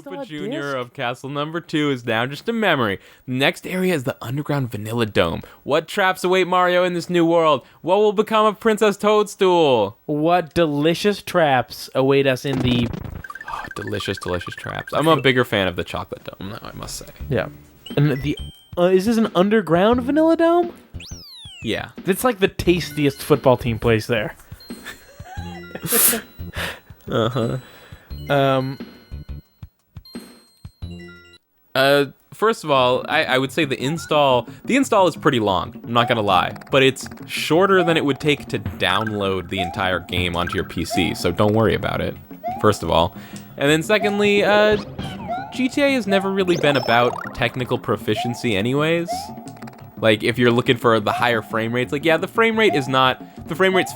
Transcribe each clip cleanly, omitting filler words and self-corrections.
Koopa Jr. of Castle Number 2 is now just a memory. Next area is the underground Vanilla Dome. What traps await Mario in this new world? What will become of Princess Toadstool? What delicious traps await us in the... Oh, delicious, delicious traps. I'm a bigger fan of the chocolate dome, though, I must say. Yeah. And the... is this an underground Vanilla Dome? Yeah. It's like the tastiest football team plays there. Uh-huh. First of all, I would say the install is pretty long, I'm not gonna lie, but it's shorter than it would take to download the entire game onto your PC, so don't worry about it, first of all. And then secondly, GTA has never really been about technical proficiency anyways. Like, if you're looking for the higher frame rates, like, yeah, the frame rate's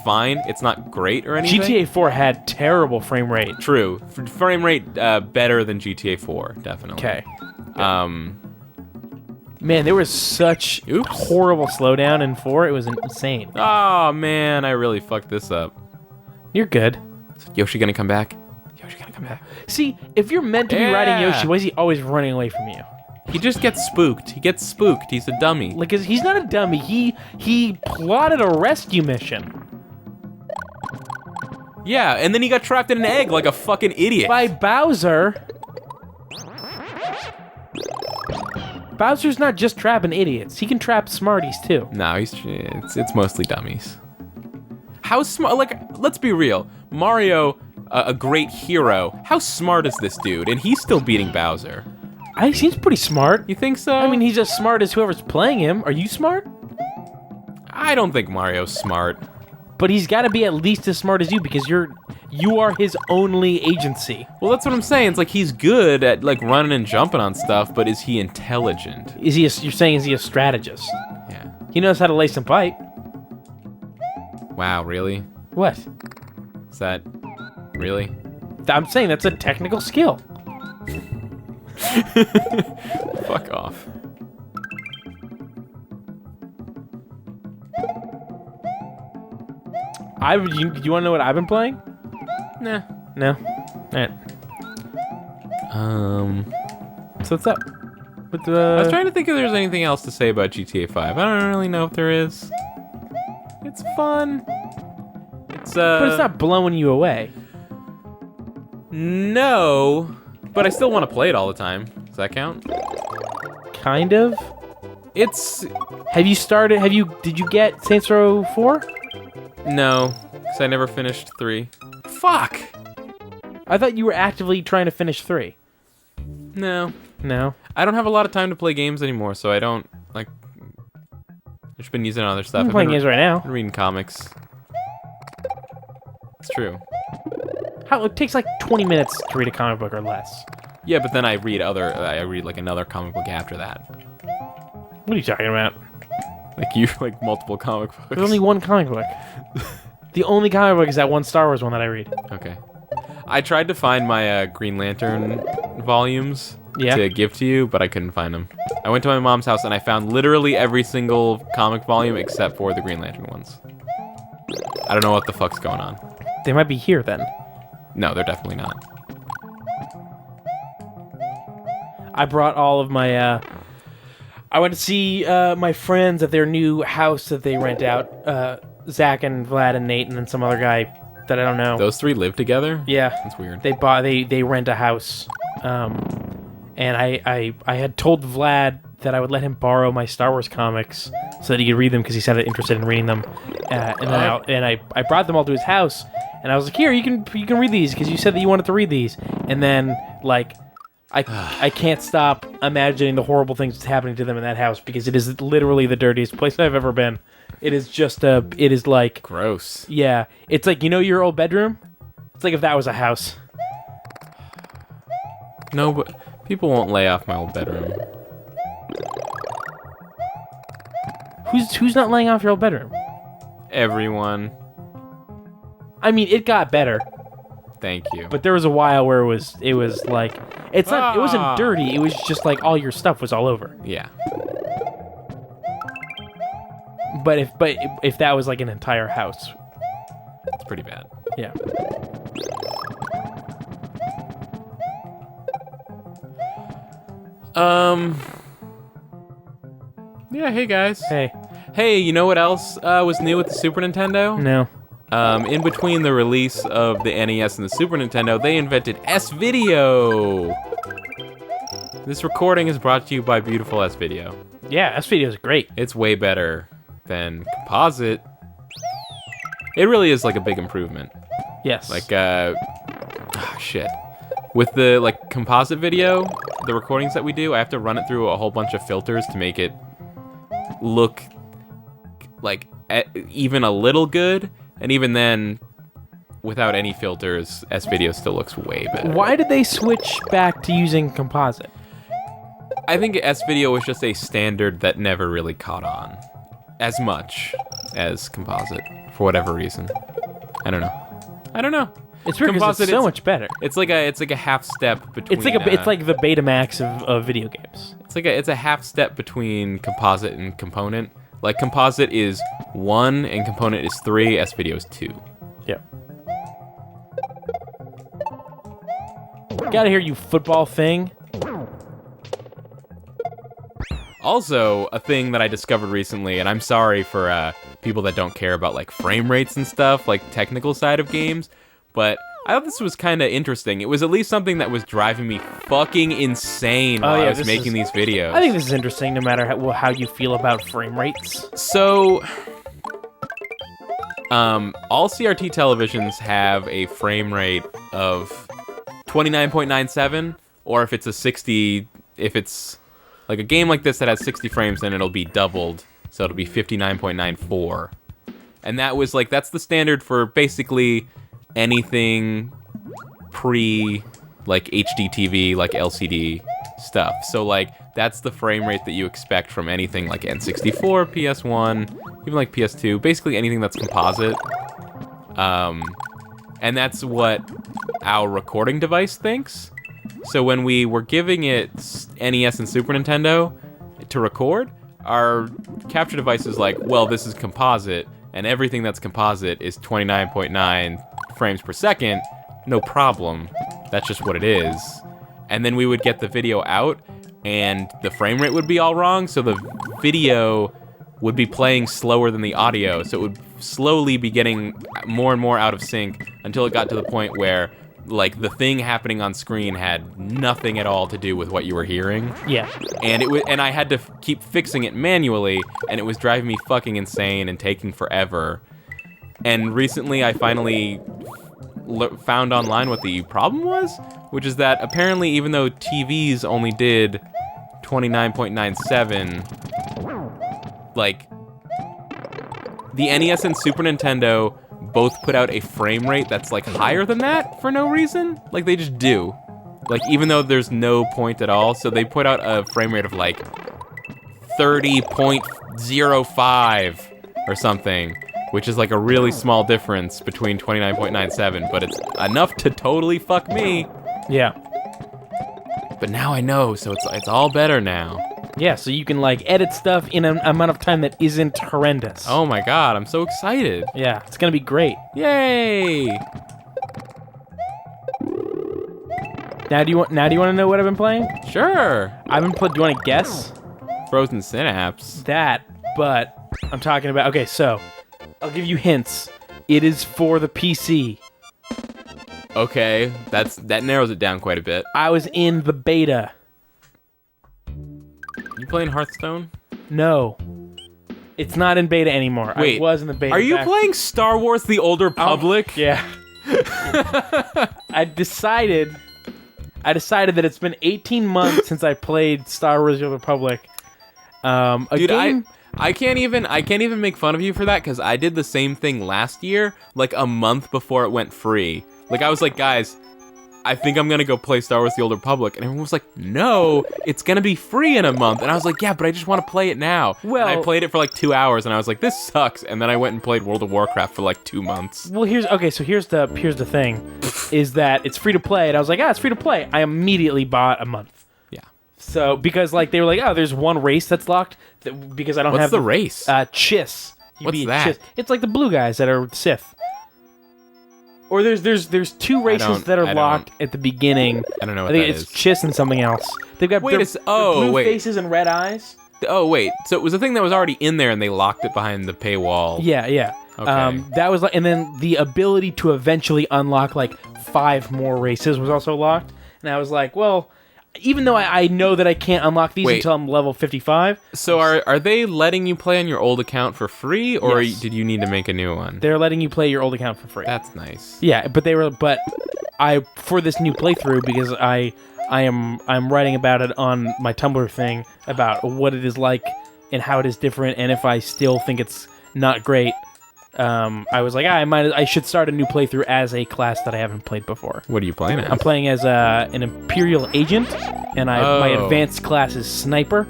fine, it's not great or anything. GTA 4 had terrible frame rate. True. Frame rate better than GTA 4, definitely. Okay. Man, there was such horrible slowdown in 4, it was insane. Oh, man, I really fucked this up. You're good. Is Yoshi gonna come back? Yoshi gonna come back? See, if you're meant to be riding Yoshi, why is he always running away from you? He just gets spooked. He gets spooked. He's a dummy. Like, he's not a dummy. He plotted a rescue mission. Yeah, and then he got trapped in an egg like a fucking idiot. By Bowser. Bowser's not just trapping idiots. He can trap smarties, too. No, it's mostly dummies. How smart, like, let's be real. Mario, a great hero. How smart is this dude? And he's still beating Bowser. He seems pretty smart. You think so? I mean, he's as smart as whoever's playing him. Are you smart? I don't think Mario's smart. But he's got to be at least as smart as you because you are his only agency. Well, that's what I'm saying. It's like he's good at like running and jumping on stuff, but is he intelligent? You're saying is he a strategist? Yeah. He knows how to lace and pipe. Wow, really? What? Is that really? I'm saying that's a technical skill. Fuck off. Do you want to know what I've been playing? Nah. No? Alright. So what's up? I was trying to think if there's anything else to say about GTA 5. I don't really know if there is. It's fun. But it's not blowing you away. No, but I still want to play it all the time. Does that count? Kind of. Did you get Saints Row 4? No, because I never finished 3. Fuck! I thought you were actively trying to finish 3. No. No? I don't have a lot of time to play games anymore, so I don't, like... I've just been using other stuff. I'm playing games right now. I'm reading comics. It's true. It takes like 20 minutes to read a comic book or less. Yeah, but then I read like another comic book after that. What are you talking about? Like multiple comic books. There's only one comic book. The only comic book is that one Star Wars one that I read. Okay. I tried to find my Green Lantern volumes to give to you, but I couldn't find them. I went to my mom's house and I found literally every single comic volume except for the Green Lantern ones. I don't know what the fuck's going on. They might be here then. No, they're definitely not. I brought all of my, I went to see my friends at their new house that they rent out. Zach and Vlad and Nate and then some other guy that I don't know. Those three live together? Yeah. That's weird. They rent a house. And I had told Vlad that I would let him borrow my Star Wars comics so that he could read them because he sounded interested in reading them. And I brought them all to his house and I was like, here, you can read these because you said that you wanted to read these. And then like I can't stop imagining the horrible things that's happening to them in that house because it is literally the dirtiest place I've ever been. It is like gross. Yeah, it's like, you know, your old bedroom. It's like if that was a house. No, but people won't lay off my old bedroom. Who's not laying off your old bedroom? Everyone. I mean, it got better. Thank you. But there was a while where it was like it wasn't dirty. It was just like all your stuff was all over. Yeah. But if that was like an entire house, it's pretty bad. Yeah. Yeah, hey guys. Hey. Hey, you know what else was new with the Super Nintendo? No. In between the release of the NES and the Super Nintendo, they invented S-Video. This recording is brought to you by beautiful S-Video. Yeah, S-Video is great. It's way better than composite. It really is like a big improvement. Yes. Like, shit. With the, like, composite video, the recordings that we do, I have to run it through a whole bunch of filters to make it look, like, even a little good. And even then, without any filters, S-Video still looks way better. Why did they switch back to using composite? I think S-Video was just a standard that never really caught on as much as composite, for whatever reason. I don't know. It's weird because it's so much better. It's like a half step between. It's like the Betamax of video games. It's a half step between composite and component. Like composite is 1 and component is 3. S-Video is 2. Yeah. Get out of here, you football thing. Also, a thing that I discovered recently, and I'm sorry for people that don't care about like frame rates and stuff, like technical side of games, but I thought this was kind of interesting. It was at least something that was driving me fucking insane while I was making these videos. I think this is interesting no matter how you feel about frame rates. So, all CRT televisions have a frame rate of 29.97, or if it's if it's like a game like this that has 60 frames, then it'll be doubled, so it'll be 59.94. And that's the standard for basically anything pre like HD TV, like LCD stuff. So like that's the frame rate that you expect from anything like N64, PS1, even like PS2, basically anything that's composite. And that's what our recording device thinks. So when we were giving it NES and Super Nintendo to record, our capture device is like, well, this is composite, and everything that's composite is 29.9 frames per second, no problem. That's just what it is. And then we would get the video out, and the frame rate would be all wrong, so the video would be playing slower than the audio, so it would slowly be getting more and more out of sync until it got to the point where like the thing happening on screen had nothing at all to do with what you were hearing. Yeah. And I had to keep fixing it manually, and it was driving me fucking insane and taking forever. And recently I finally found online what the problem was, which is that apparently even though TVs only did 29.97, like the NES and Super Nintendo both put out a frame rate that's like higher than that for no reason. Like they just do. Like even though there's no point at all, so they put out a frame rate of like 30.05 or something, which is like a really small difference between 29.97, but it's enough to totally fuck me. Yeah. But now I know, so it's all better now. Yeah, so you can like edit stuff in an amount of time that isn't horrendous. Oh my god, I'm so excited. Yeah, it's gonna be great. Yay! Now do you want to know what I've been playing? Sure. I've been playing. Do you want to guess? Frozen Synapse. That, but I'm talking about. Okay, so I'll give you hints. It is for the PC. Okay, that narrows it down quite a bit. I was in the beta. You playing Hearthstone? No. It's not in beta anymore. Wait, I was in the beta. Are you playing Star Wars The Old Republic? Yeah. I decided that it's been 18 months since I played Star Wars The Old Republic. Dude, game... I can't even make fun of you for that, because I did the same thing last year, like a month before it went free. Like I was like, guys, I think I'm gonna go play Star Wars The Old Republic. And everyone was like, no, it's gonna be free in a month. And I was like, yeah, but I just want to play it now. Well, and I played it for like 2 hours, and I was like, this sucks. And then I went and played World of Warcraft for like 2 months. Well, here's the thing, is that it's free to play. And I was like, it's free to play. I immediately bought a month. Yeah. So, because like they were like, there's one race that's locked, because I don't have... What's the race? Chiss. What's that? Chiss. It's like the blue guys that are Sith. Or there's two races that are locked at the beginning. I don't know what I think that it's is. Chiss and something else. They've got blue faces and red eyes. Oh, wait. So it was a thing that was already in there and they locked it behind the paywall. Yeah. Okay. That was and then the ability to eventually unlock like 5 more races was also locked. And I was like, well, even though I know that I can't unlock these until I'm level 55. So are they letting you play on your old account for free, or Yes. did you need to make a new one? They're letting you play your old account for free. That's nice. Yeah, but I for this new playthrough, because I'm writing about it on my Tumblr thing about what it is like and how it is different, and if I still think it's not great. I was like, I should start a new playthrough as a class that I haven't played before. What are you playing as? I'm playing as an Imperial Agent, and my advanced class is Sniper.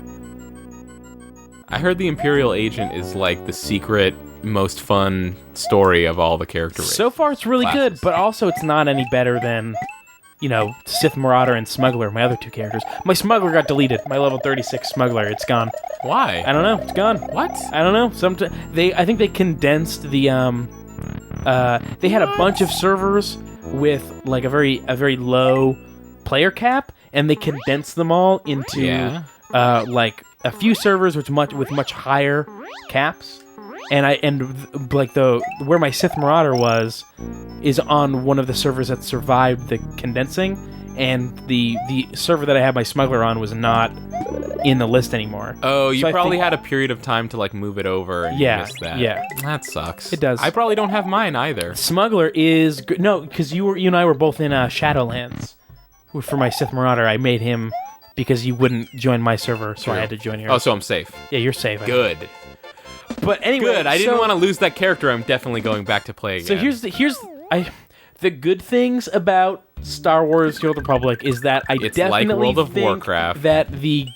I heard the Imperial Agent is like the secret, most fun story of all the character races. So far, it's really good, but also it's not any better than, Sith Marauder and Smuggler, my other 2 characters. My Smuggler got deleted. My level 36 Smuggler, it's gone. Why? I don't know. It's gone. What? I don't know. I think they condensed the they had a bunch of servers with like a very low player cap, and they condensed them all into like a few servers with much higher caps. And like where my Sith Marauder is on one of the servers that survived the condensing, and the server that I had my Smuggler on was not in the list anymore. Oh, you probably had a period of time to like move it over and you missed that. Yeah. That sucks. It does. I probably don't have mine either. Smuggler is good. No, because you and I were both in Shadowlands. For my Sith Marauder, I made him because you wouldn't join my server, so I had to join yours. Oh, so I'm safe. Yeah, you're safe. Good. But anyway, good. I didn't want to lose that character. I'm definitely going back to play again. So the good things about Star Wars: The Old Republic is that it's definitely like World of think Warcraft. that the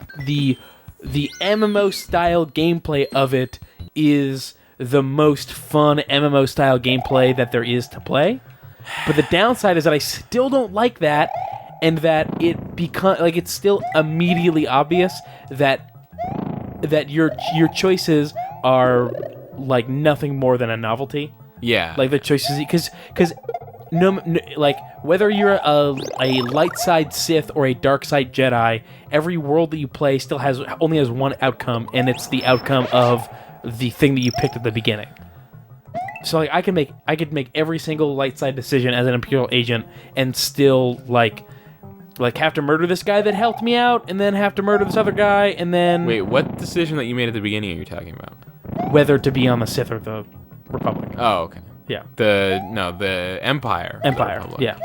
MMO style gameplay of it is the most fun MMO style gameplay that there is to play. But the downside is that I still don't like that, and that it it's still immediately obvious that your choices are like nothing more than a novelty. Yeah. Like the choices, because no, like whether you're a light side Sith or a dark side Jedi, every world that you play still only has one outcome, and it's the outcome of the thing that you picked at the beginning. So like I could make every single light side decision as an Imperial Agent and still like have to murder this guy that helped me out, and then have to murder this other guy, and then Wait, what decision that you made at the beginning are you talking about? Whether to be on the Sith or the Republic. Oh, okay. Yeah. The Empire. Empire. Yeah.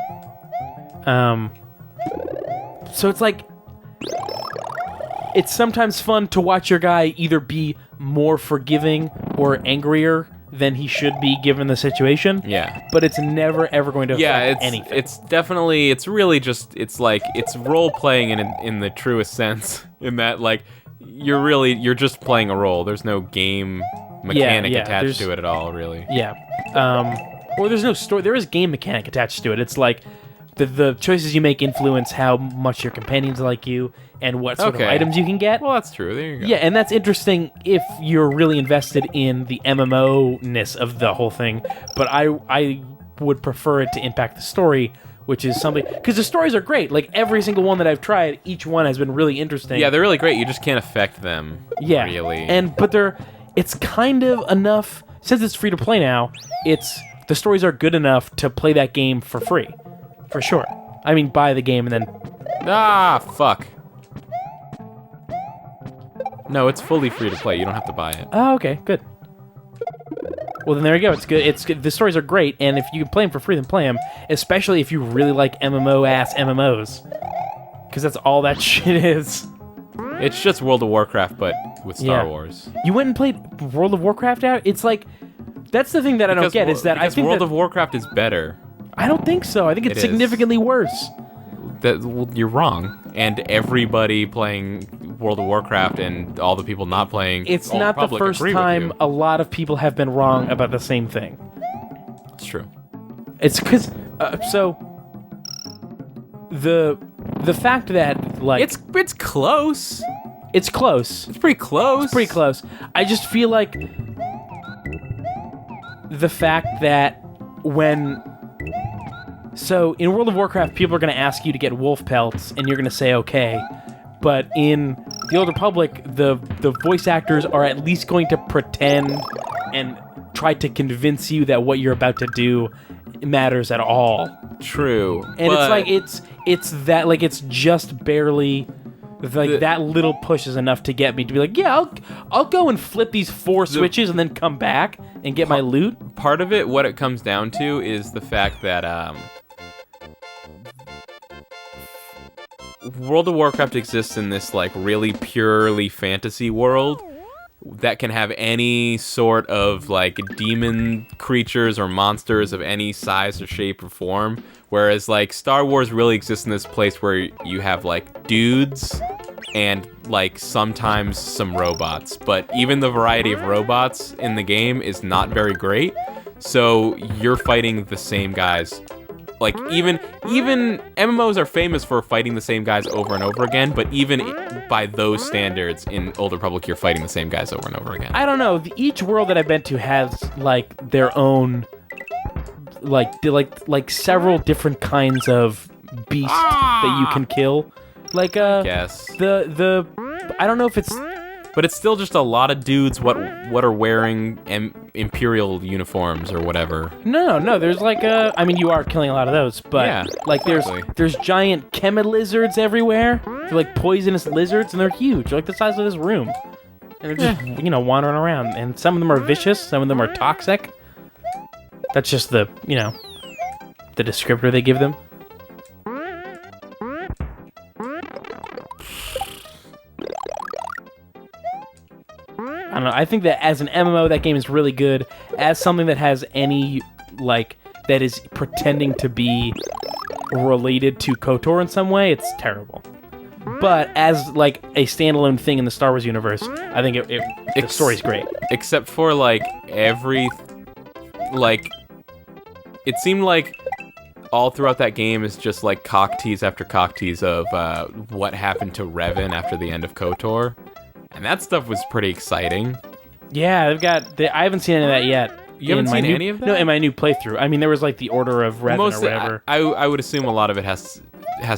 So it's like it's sometimes fun to watch your guy either be more forgiving or angrier than he should be given the situation. Yeah. But it's never ever going to affect anything. It's really just it's role playing in the truest sense, in that like you're just playing a role. There's no game mechanic attached to it at all, really. Yeah. Or there's no story. There is game mechanic attached to it. It's like the choices you make influence how much your companions like you and what sort of items you can get. Well, that's true. There you go. Yeah, and that's interesting if you're really invested in the MMO-ness of the whole thing. But I would prefer it to impact the story, which is something... Because the stories are great. Like, every single one that I've tried, each one has been really interesting. Yeah, they're really great. You just can't affect them, really. But it's kind of enough... Since it's free to play now, the stories are good enough to play that game for free. For sure. I mean, buy the game and then... Ah, fuck. No, it's fully free to play. You don't have to buy it. Oh, okay, good. Well, then there you go. It's good. It's good. The stories are great, and if you can play them for free, then play them. Especially if you really like MMO-ass MMOs. Because that's all that shit is. It's just World of Warcraft, but with Star Wars. You went and played World of Warcraft out? It's like... That's the thing that I don't get, is that I think World of Warcraft is better. I don't think so. I think it's significantly worse. You're wrong. And everybody playing World of Warcraft and all the people not playing It's not the first time a lot of people have been wrong about the same thing. It's true. It's because... so... The fact that, like... It's close. It's close. It's pretty close. It's pretty close. I just feel like... The fact that when So in World of Warcraft, people are going to ask you to get wolf pelts, and you're going to say okay. But in the Old Republic, the voice actors are at least going to pretend and try to convince you that what you're about to do matters at all. True. And it's just barely that little push is enough to get me to be like, yeah, I'll go and flip these 4 switches and then come back and get my loot. Part of it, what it comes down to, is the fact that World of Warcraft exists in this like really purely fantasy world that can have any sort of like demon creatures or monsters of any size or shape or form, whereas like Star Wars really exists in this place where you have like dudes and like sometimes some robots, but even the variety of robots in the game is not very great, so you're fighting the same guys. Like, even MMOs are famous for fighting the same guys over and over again, but even by those standards, in Old Republic, you're fighting the same guys over and over again. I don't know. Each world that I've been to has, like, their own, like several different kinds of beasts that you can kill. Like, Yes. I don't know if it's... But it's still just a lot of dudes what are wearing Imperial uniforms or whatever. No. There's like I mean, you are killing a lot of those, but Yeah, like exactly. there's giant chemi-lizards everywhere. They're like poisonous lizards, and they're huge. They're like the size of this room. And they're just wandering around. And some of them are vicious. Some of them are toxic. That's just the the descriptor they give them. I don't know. I think that as an MMO, that game is really good. As something that has any, like, that is pretending to be related to KOTOR in some way, it's terrible. But as, like, a standalone thing in the Star Wars universe, I think the story's great. Except for, like, it seemed like all throughout that game is just, like, cock tease after cock tease of what happened to Revan after the end of KOTOR. And that stuff was pretty exciting. Yeah, I haven't seen any of that yet. You haven't seen any of that? No, in my new playthrough. I mean, there was like the Order of Revan or whatever. I would assume a lot of it has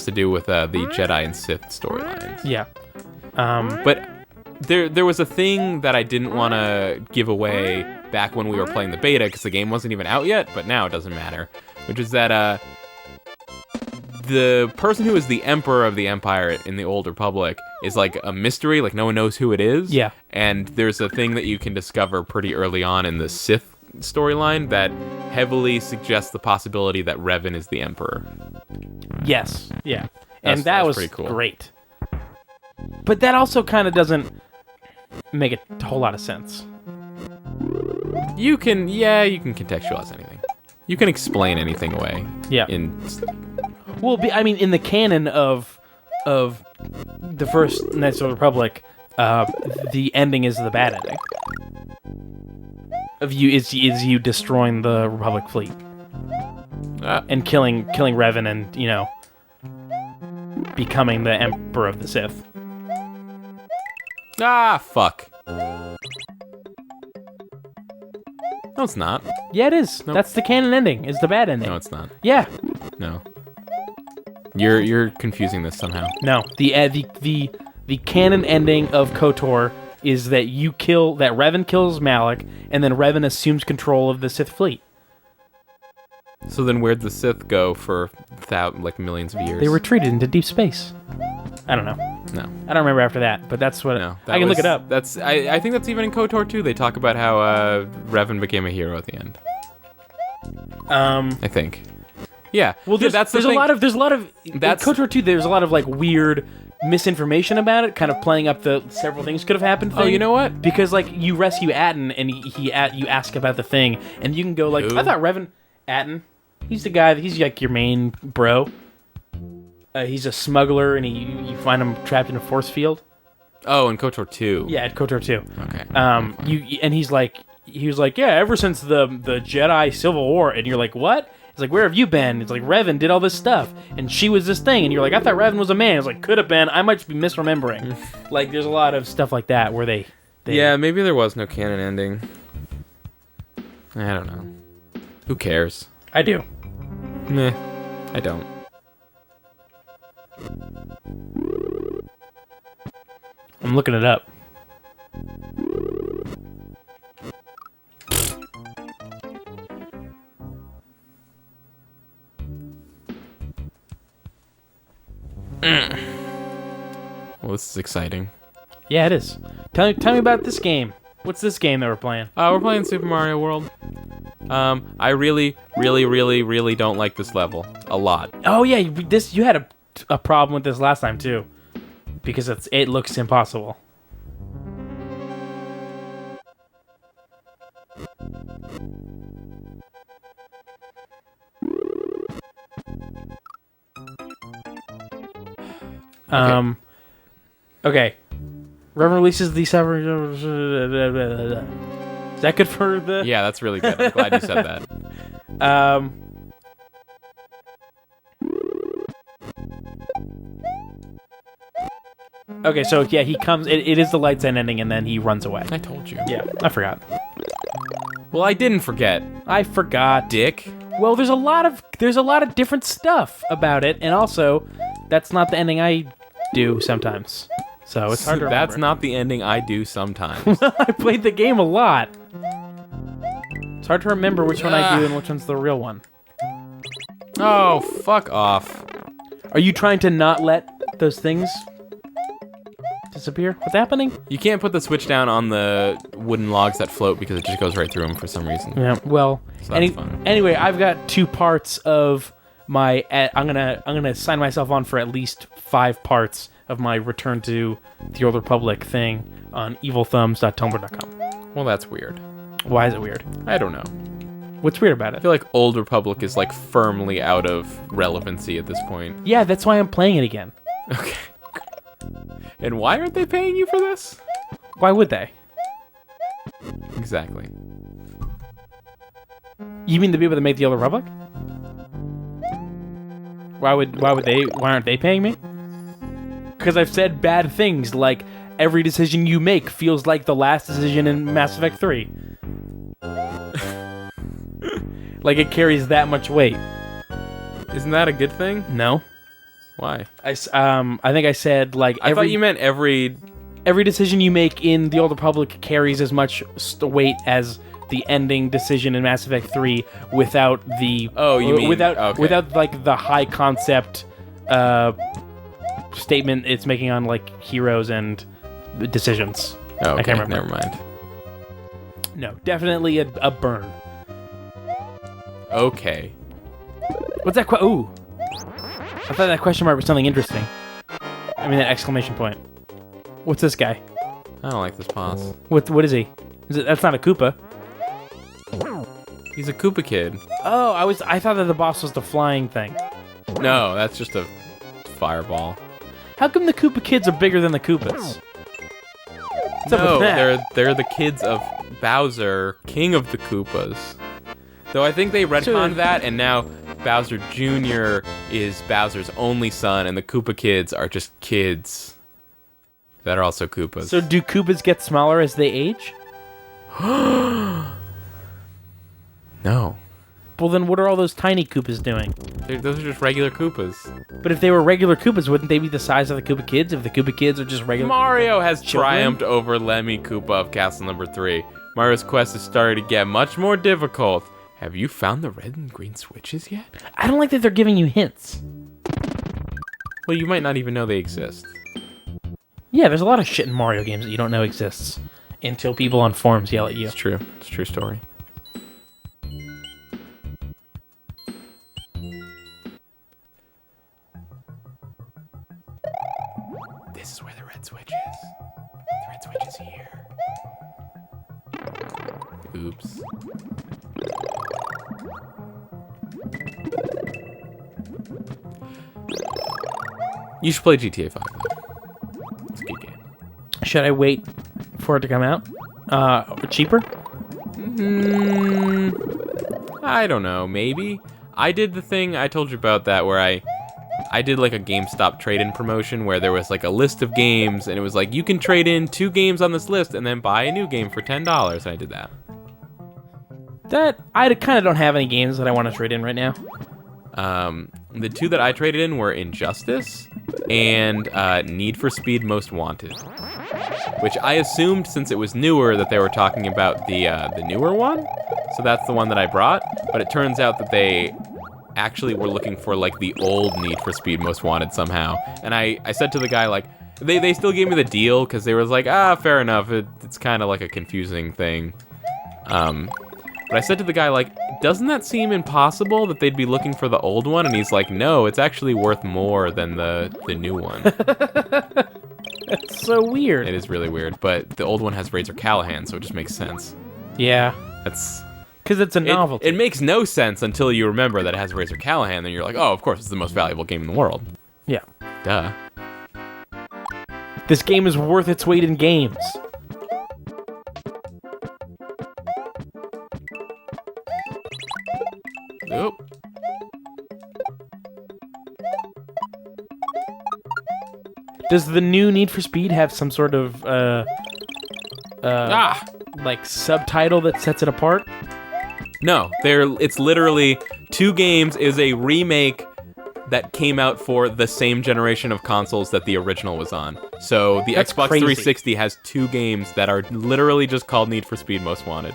to do with the Jedi and Sith storylines. Yeah. But there was a thing that I didn't want to give away back when we were playing the beta, because the game wasn't even out yet, but now it doesn't matter. Which is that the person who is the Emperor of the Empire in the Old Republic is like a mystery, like no one knows who it is. Yeah. And there's a thing that you can discover pretty early on in the Sith storyline that heavily suggests the possibility that Revan is the Emperor. Yes. Yeah. And that was pretty cool. Great. But that also kind of doesn't make a whole lot of sense. You can contextualize anything. You can explain anything away. Yeah. Well, I mean, in the canon of the first Knights of the Republic, the ending is the bad ending. Of you is you destroying the Republic fleet and killing Revan and becoming the Emperor of the Sith. Fuck. No, it's not. Yeah, it is. Nope. That's the canon ending. Is the bad ending. No, it's not. Yeah. No. You're confusing this somehow. No. The canon ending of KOTOR is that Revan kills Malak, and then Revan assumes control of the Sith fleet. So then where'd the Sith go for millions of years? They retreated into deep space. I don't know. No. I don't remember after that, but that's what... No, I can look it up. I think that's even in KOTOR too. They talk about how Revan became a hero at the end. I think. Yeah. Well, there's a lot of in KOTOR 2. There's a lot of like weird misinformation about it, kind of playing up the several things could have happened thing. Oh, you know what? Because like you rescue Atten and you ask about the thing, and you can go like, Who? I thought Revan Atten. He's the guy. He's like your main bro. He's a smuggler, and you find him trapped in a force field. Oh, in KOTOR 2. Yeah, at KOTOR 2. Okay. And he was like, yeah, ever since the Jedi Civil War, and you're like, what? He's like, where have you been? It's like, Revan did all this stuff, and she was this thing, and you're like, I thought Revan was a man. It's like, could have been. I might just be misremembering. Like, there's a lot of stuff like that where they... Yeah, maybe there was no canon ending. I don't know. Who cares? I do. Meh. I don't. I'm looking it up. Well, this is exciting. Yeah, it is. Tell me about this game. What's this game that we're playing? We're playing Super Mario World. I really, really, really, really don't like this level. A lot. Oh yeah, you had a problem with this last time too, because it looks impossible. Okay. Reverend releases December. Is that good for the? Yeah, that's really good. I'm glad you said that. Okay, so yeah, he comes. It is the lights end ending, and then he runs away. I told you. Yeah, I forgot. Well, I didn't forget. I forgot. Dick. Well, there's a lot of different stuff about it, and also, that's not the ending I do sometimes. So it's hard to remember. That's not the ending I do sometimes. I played the game a lot. It's hard to remember which one I do and which one's the real one. Oh, fuck off. Are you trying to not let those things disappear? What's happening? You can't put the switch down on the wooden logs that float because it just goes right through them for some reason. Yeah. Well. So that's fun. Anyway, I've got 2 parts of my. I'm gonna sign myself on for at least 5 parts of my Return to the Old Republic thing on evilthumbs.tumblr.com. Well, that's weird. Why is it weird? I don't know. What's weird about I it? feel like Old Republic is like firmly out of relevancy at this point. Yeah, that's why I'm playing it again. Okay. And why aren't they paying you for this? Why would they? Exactly. You mean the people that make the Old Republic? Why aren't they paying me? Because I've said bad things like every decision you make feels like the last decision in Mass Effect 3. Like it carries that much weight. Isn't that a good thing? No. Why? I think I said like I thought you meant every decision you make in the Old Republic carries as much weight as the ending decision in Mass Effect 3 without the without like the high concept statement it's making on like heroes and decisions. Oh, okay. I can't remember. Never mind. No, definitely a burn. Okay. What's that? Ooh, I thought that question mark was something interesting. I mean that exclamation point. What's this guy? I don't like this boss. What is he? That's not a Koopa. He's a Koopa kid. Oh, I thought that the boss was the flying thing. No, that's just a fireball. How come the Koopa kids are bigger than the Koopas? What's up with that? they're the kids of Bowser, king of the Koopas. Though I think they retconned that, and now Bowser Jr. is Bowser's only son, and the Koopa kids are just kids that are also Koopas. So do Koopas get smaller as they age? No. Well, then what are all those tiny Koopas doing? Those are just regular Koopas. But if they were regular Koopas, wouldn't they be the size of the Koopa kids if the Koopa kids are just regular? Mario has children? triumphed over Lemmy Koopa of Castle Number 3. Mario's quest has started to get much more difficult. Have you found the red and green switches yet? I don't like that they're giving you hints. Well, you might not even know they exist. Yeah, there's a lot of shit in Mario games that you don't know exists until people on forums yell at you. It's true. It's a true story. This is where the red switch is. The red switch is here. Oops. You should play GTA 5, though. It's a good game. Should I wait for it to come out? Cheaper? I don't know, maybe. I did the thing I told you about that where I did like a GameStop trade-in promotion where there was like a list of games and it was like, you can trade in 2 games on this list and then buy a new game for $10. And I did that. I kind of don't have any games that I want to trade in right now. The two that I traded in were Injustice and Need for Speed Most Wanted, which I assumed, since it was newer, that they were talking about the newer one. So that's the one that I brought. But it turns out that they actually were looking for like the old Need for Speed Most Wanted somehow. And I said to the guy, like, they still gave me the deal because they was like, fair enough. It's kind of like a confusing thing. But I said to the guy, like, doesn't that seem impossible that they'd be looking for the old one? And he's like, no, it's actually worth more than the new one. That's so weird. It is really weird, but the old one has Razor Callahan, so it just makes sense. Yeah. That's... Because it's a novelty. It makes no sense until you remember that it has Razor Callahan, then you're like, oh, of course, it's the most valuable game in the world. Yeah. Duh. This game is worth its weight in games. Oop. Does the new Need for Speed have some sort of like subtitle that sets it apart? No, it's literally two games is a remake that came out for the same generation of consoles that the original was on. So the That's Xbox crazy. 360 has two games that are literally just called Need for Speed Most Wanted.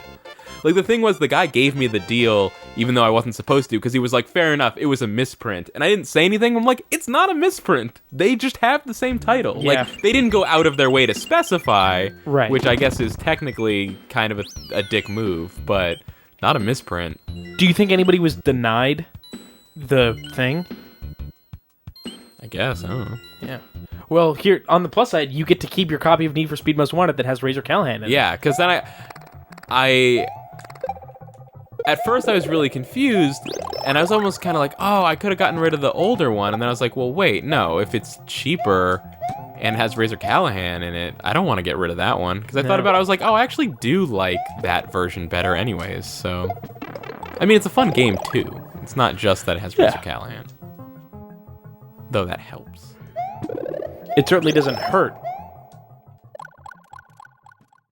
Like, the thing was, the guy gave me the deal, even though I wasn't supposed to, because he was like, fair enough, it was a misprint. And I didn't say anything. I'm like, it's not a misprint. They just have the same title. Yeah. Like, they didn't go out of their way to specify, Right. which I guess is technically kind of a dick move, but not a misprint. Do you think anybody was denied the thing? I guess, I don't know. Yeah. Well, here, on the plus side, you get to keep your copy of Need for Speed Most Wanted that has Razor Callahan in it. Yeah, because then I at first I was really confused, and I was almost kind of like, oh, I could have gotten rid of the older one, and then I was like, well, wait, no, if it's cheaper and has Razor Callahan in it, I don't want to get rid of that one, because I thought about it, I was like, oh, I actually do like that version better anyways, so... I mean, it's a fun game, too. It's not just that it has Razor Callahan. Though that helps. It certainly doesn't hurt